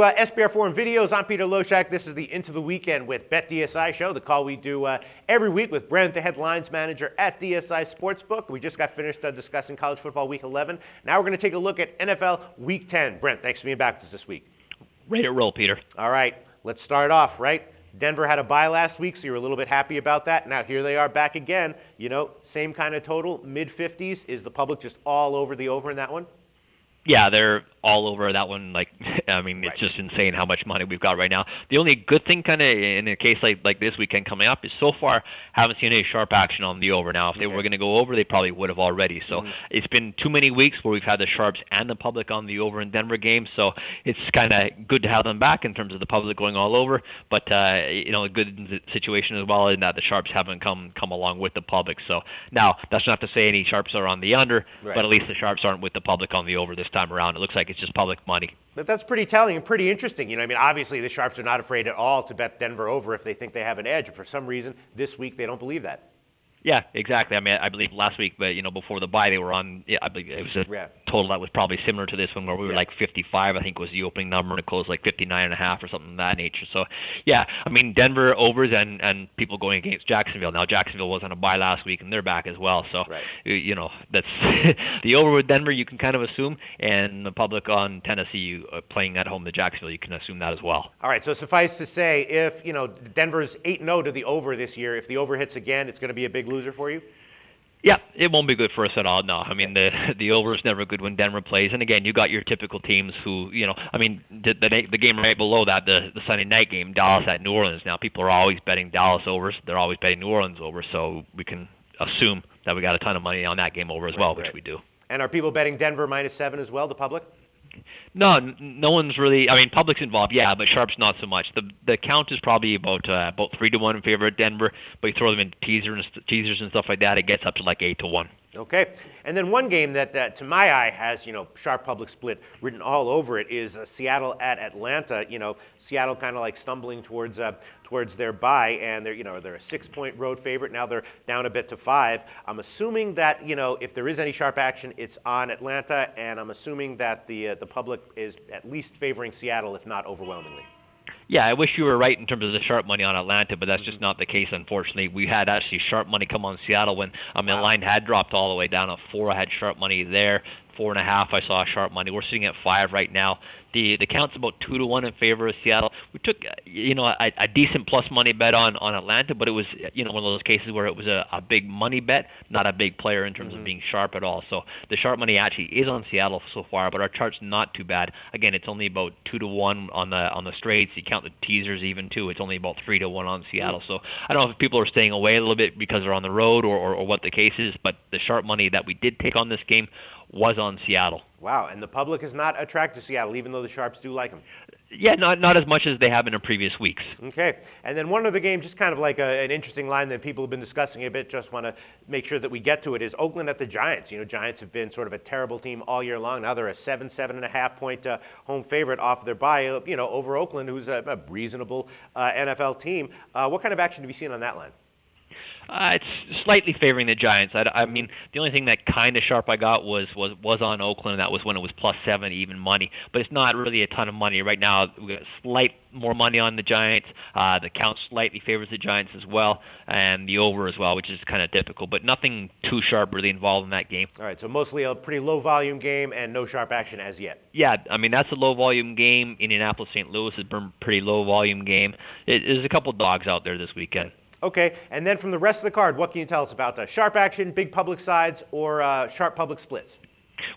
SBR Forum Videos. I'm Peter Loshak. This is the Into the Weekend with BetDSI show, the call we do every week with Brent, the headlines manager at DSI Sportsbook. We just got finished discussing college football week 11. Now we're going to take a look at NFL week 10. Brent, thanks for being back with us this week. Ready to roll, Peter. All right, let's start off, right? Denver had a bye last week, so you were a little bit happy about that. Now here they are back again. You know, same kind of total, mid-50s. Is the public just all over the over in that one? Yeah, they're all over that one. It's just insane how much money we've got right now. The only good thing kind of in a case like this weekend coming up is so far haven't seen any sharp action on the over. Now, if they were going to go over, they probably would have already. So it's been too many weeks where we've had the sharps and the public on the over in Denver games. So it's kind of good to have them back in terms of the public going all over. But, a good situation as well in that the sharps haven't come along with the public. So now that's not to say any sharps are on the under, but at least the sharps aren't with the public on the over this time around. It looks like it's just public money. But that's pretty telling and pretty interesting. Obviously the sharps are not afraid at all to bet Denver over if they think they have an edge. For some reason, this week they don't believe that. Yeah, exactly. I believe last week, but before the bye, they were on. I believe it was a total that was probably similar to this one, where we were like 55. I think was the opening number, and it closed like 59.5 or something of that nature. So, yeah, Denver overs and people going against Jacksonville. Now Jacksonville was on a bye last week, and they're back as well. So, that's the over with Denver. You can kind of assume, and the public on Tennessee playing at home to Jacksonville, you can assume that as well. All right. So suffice to say, if Denver's 8-0 to the over this year, if the over hits again, it's going to be a big loser for you? Yeah, it won't be good for us at all. No, the over is never good when Denver plays. And again, you got your typical teams who, the game right below that, the Sunday night game, Dallas at New Orleans. Now, people are always betting Dallas overs. They're always betting New Orleans over. So we can assume that we got a ton of money on that game over as well, which we do. And are people betting Denver -7 as well, the public? No one's really. Public's involved, yeah, but sharps not so much. The count is probably about 3-1 in favor of Denver, but you throw them in teasers and stuff like that, it gets up to like 8-1. Okay, and then one game that to my eye has sharp public split written all over it is Seattle at Atlanta. Seattle kind of like stumbling towards their bye, and they're a 6-point road favorite. Now they're down a bit to 5. I'm assuming that if there is any sharp action, it's on Atlanta, and I'm assuming that the public is at least favoring Seattle, if not overwhelmingly. Yeah, I wish you were right in terms of the sharp money on Atlanta, but that's just not the case, unfortunately. We had actually sharp money come on Seattle when the line had dropped all the way down to 4. I had sharp money there. 4.5, I saw sharp money. We're sitting at 5 right now. The count's about 2-1 in favor of Seattle. We took a decent plus money bet on Atlanta, but it was one of those cases where it was a big money bet, not a big player in terms of being sharp at all. So the sharp money actually is on Seattle so far, but our chart's not too bad. Again, it's only about 2-1 on the straights. You count the teasers even too. It's only about 3-1 on Seattle. So I don't know if people are staying away a little bit because they're on the road or what the case is, but the sharp money that we did take on this game was on Seattle. Wow, and the public is not attracted to Seattle, even though the sharps do like them. Yeah, not as much as they have in previous weeks. Okay, and then one other game, just kind of like an interesting line that people have been discussing a bit, just want to make sure that we get to it, is Oakland at the Giants. Giants have been sort of a terrible team all year long. Now they're a 7.5 point home favorite off their bye, over Oakland, who's a reasonable NFL team. What kind of action have you seen on that line? It's slightly favoring the Giants. The only thing that kind of sharp I got was on Oakland. That was when it was +7 even money. But it's not really a ton of money right now. We got slight more money on the Giants. The count slightly favors the Giants as well, and the over as well, which is kind of typical. But nothing too sharp really involved in that game. All right, so mostly a pretty low volume game and no sharp action as yet. Yeah, that's a low volume game. Indianapolis, St. Louis has been a pretty low volume game. There's a couple dogs out there this weekend. Okay, and then from the rest of the card, what can you tell us about sharp action, big public sides, or sharp public splits?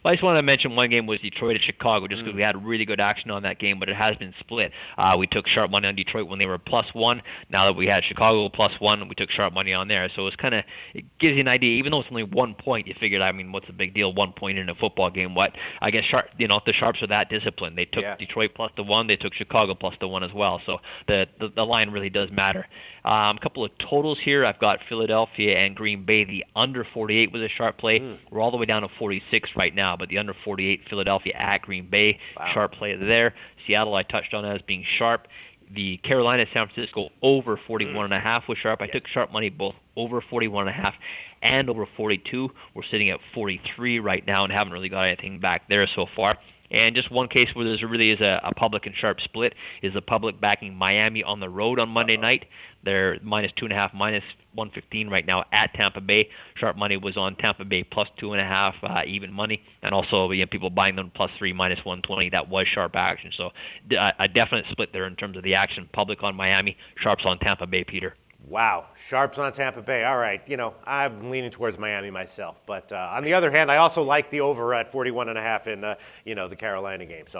Well, I just wanted to mention one game was Detroit at Chicago, just because we had really good action on that game, but it has been split. We took sharp money on Detroit when they were +1. Now that we had Chicago +1, we took sharp money on there. So it gives you an idea. Even though it's only 1 point, you figured, what's the big deal? 1 point in a football game. I guess if the sharps are that disciplined, they took Detroit +1, they took Chicago +1 as well. So the line really does matter. A couple of totals here. I've got Philadelphia and Green Bay. The under 48 was a sharp play. We're all the way down to 46 right now, but the under 48, Philadelphia at Green Bay, sharp play there. Seattle I touched on as being sharp. The Carolina San Francisco over 41.5 was sharp. I took sharp money both over 41.5 and over 42. We're sitting at 43 right now and haven't really got anything back there so far. And just one case where there's really is a public and sharp split is the public backing Miami on the road on Monday night. They're -2.5, -115 right now at Tampa Bay. Sharp money was on Tampa Bay +2.5, even money, and also people buying them +3, -120. That was sharp action. So a definite split there in terms of the action. Public on Miami, sharps on Tampa Bay, Peter. Wow, sharps on Tampa Bay. All right, I'm leaning towards Miami myself, but on the other hand, I also like the over at 41.5 in the Carolina game. So